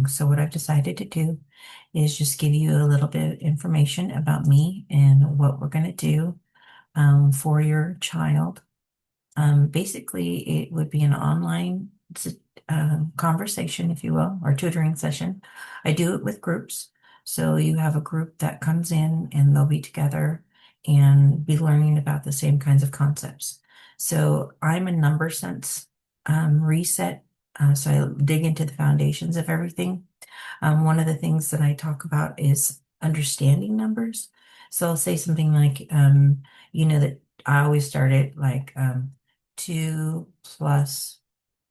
So what I've decided to do is just give you a little bit of information about me and what we're going to do for your child. Basically, it would be an online conversation, if you will, or tutoring session. I do it with groups. So you have a group that comes in and they'll be together and be learning about the same kinds of concepts. So I'm a number sense reset. So I dig into the foundations of everything. One of the things that I talk about is understanding numbers. So I'll say something like, that I always start it like 2 plus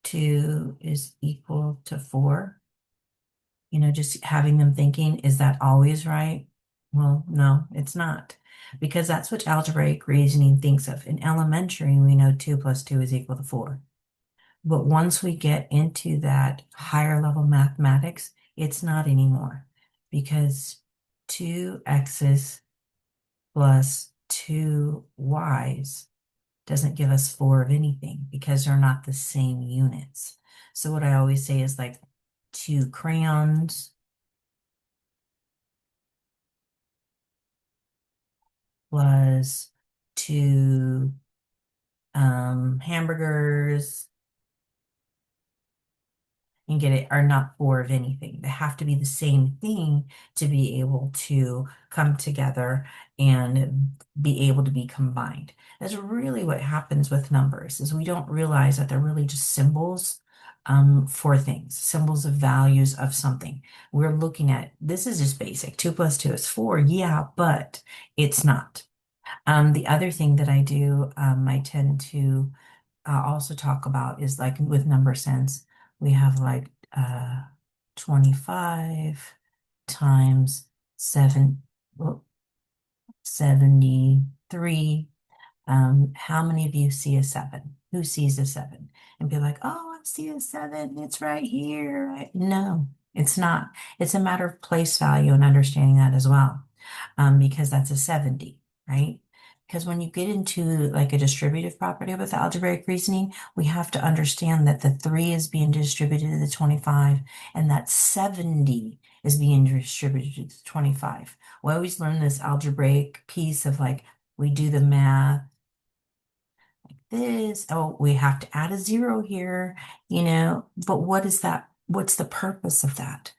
2 is equal to 4. Just having them thinking, is that always right? Well, no, it's not. Because that's what algebraic reasoning thinks of. In elementary, we know 2 plus 2 is equal to 4. But once we get into that higher level mathematics, it's not anymore because 2x's plus 2y's doesn't give us 4 of anything because they're not the same units. So what I always say is like 2 crayons plus 2 hamburgers and get it are not 4 of anything. They have to be the same thing to be able to come together and be able to be combined. That's really what happens with numbers is we don't realize that they're really just symbols for things, symbols of values of something. We're looking at this is just basic. 2 plus 2 is 4. Yeah, but it's not. The other thing that I do, I tend to also talk about is like with number sense, we have like 25 times 7, well, 73. How many of you see a 7? Who sees a 7? And be like, oh, I see a 7. It's right here. No, it's not. It's a matter of place value and understanding that as well, because that's a 70, right? Because when you get into like a distributive property with algebraic reasoning, we have to understand that the 3 is being distributed to the 25 and that 70 is being distributed to the 25. We always learn this algebraic piece of like, we do the math this. Oh, we have to add a 0 here, but what is that? What's the purpose of that?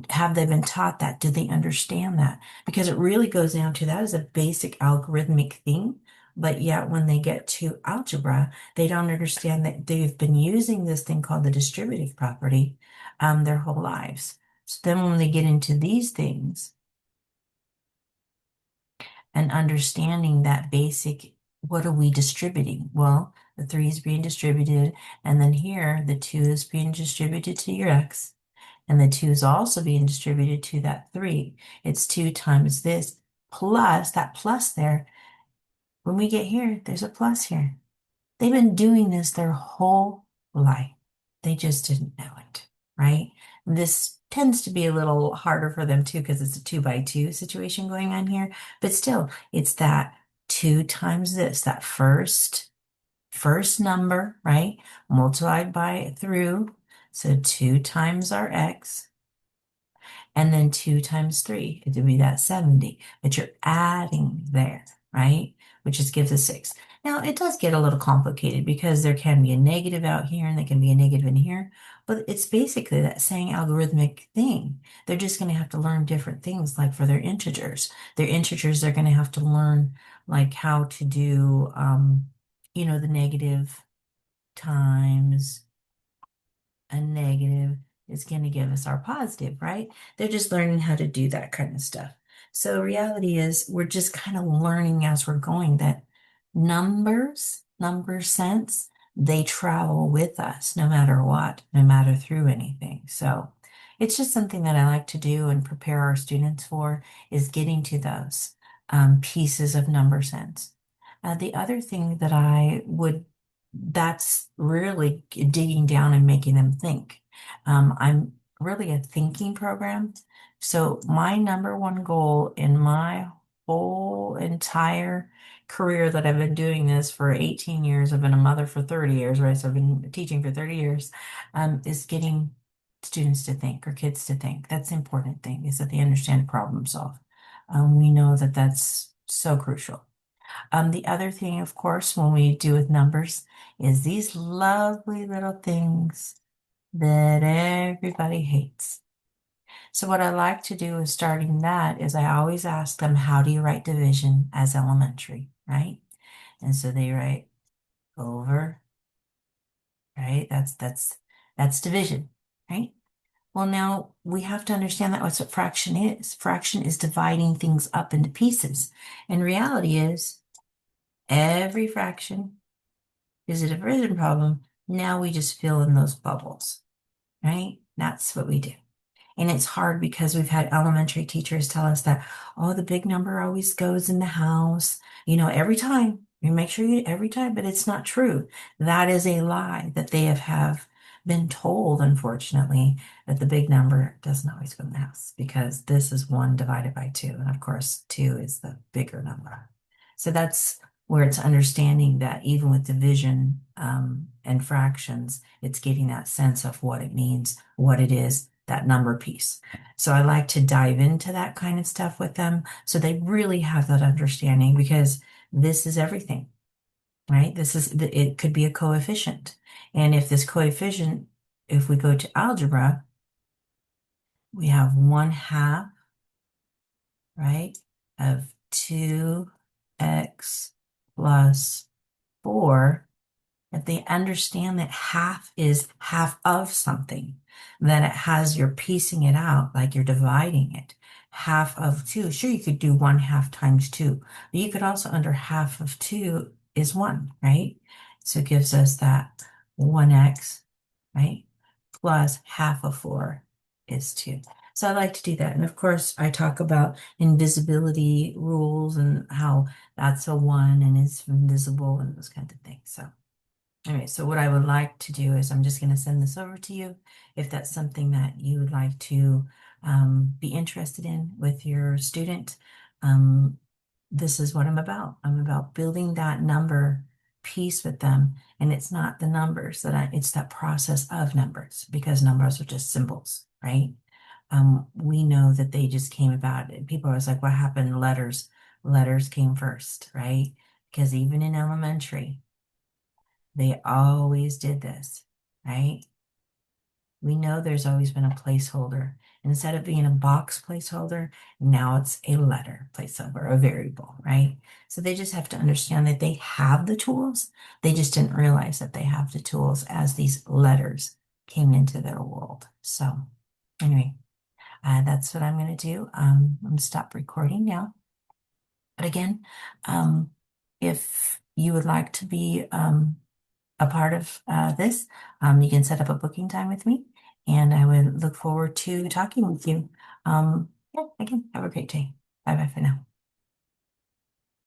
Have they been taught that? Do they understand that? Because it really goes down to that is a basic algorithmic thing. But yet, when they get to algebra, they don't understand that they've been using this thing called the distributive property their whole lives. So then when they get into these things, and understanding that basic, what are we distributing? Well, the 3 is being distributed, and then here the 2 is being distributed to your x, and the 2 is also being distributed to that 3. It's 2 times this plus that plus there. When we get here, there's a plus here. They've been doing this their whole life. They just didn't know it, right? This tends to be a little harder for them too because it's a 2 by 2 situation going on here. But still, it's that 2 times this, that first number, right? Multiplied by through. So 2 times our x and then 2 times 3. It would be that 70, but you're adding there, right? Which just gives us 6. Now, it does get a little complicated because there can be a negative out here and there can be a negative in here, but it's basically that same algorithmic thing. They're just going to have to learn different things, like for their integers. Their integers, they're going to have to learn like how to do, the negative times a negative is going to give us our positive, right? They're just learning how to do that kind of stuff. So reality is we're just kind of learning as we're going that number sense, they travel with us no matter what, no matter through anything. So it's just something that I like to do and prepare our students for is getting to those pieces of number sense. The other thing that that's really digging down and making them think. I'm really a thinking program. So my number one goal in my whole entire career that I've been doing this for 18 years, I've been a mother for 30 years, right? So I've been teaching for 30 years, is getting students to think or kids to think. That's the important thing, is that they understand problem solve. We know that that's so crucial. The other thing, of course, when we do with numbers is these lovely little things that everybody hates. So what I like to do is, starting that, is I always ask them, how do you write division as elementary, right? And so they write over, right? That's division, right? Well, now we have to understand that that's what fraction is. Fraction is dividing things up into pieces. And reality is every fraction is a division problem. Now we just fill in those bubbles, right? That's what we do. And it's hard because we've had elementary teachers tell us that, oh, the big number always goes in the house, every time. You make sure you every time, but it's not true. That is a lie that they have been told, unfortunately, that the big number doesn't always go in the house, because this is 1 divided by 2. And of course, 2 is the bigger number. So that's where it's understanding that even with division and fractions, it's getting that sense of what it means, what it is, that number piece. So I like to dive into that kind of stuff with them so they really have that understanding, because this is everything, right? It could be a coefficient. And if this coefficient, if we go to algebra, we have 1/2, right, of 2x plus 4. If they understand that half is half of something, then it has, you're piecing it out, like you're dividing it. Half of 2, sure, you could do 1/2 times 2, but you could also, under half of 2 is 1, right? So it gives us that 1x, right, plus half of 4 is 2. So I like to do that. And of course, I talk about invisibility rules and how that's a 1 and it's invisible and those kinds of things. So all right, so what I would like to do is, I'm just going to send this over to you if that's something that you would like to be interested in with your student. This is what I'm about. I'm about building that number piece with them. And it's not the numbers it's that process of numbers, because numbers are just symbols, right? We know that they just came about. People are always like, what happened? Letters came first, right? Because even in elementary, they always did this, right? We know there's always been a placeholder. Instead of being a box placeholder, now it's a letter placeholder, a variable, right? So they just have to understand that they have the tools. They just didn't realize that they have the tools as these letters came into their world. So anyway, that's what I'm going to do. I'm going to stop recording now. But again, if you would like to be a part of this, you can set up a booking time with me, and I would look forward to talking with you. Yeah, again, have a great day. Bye bye for now.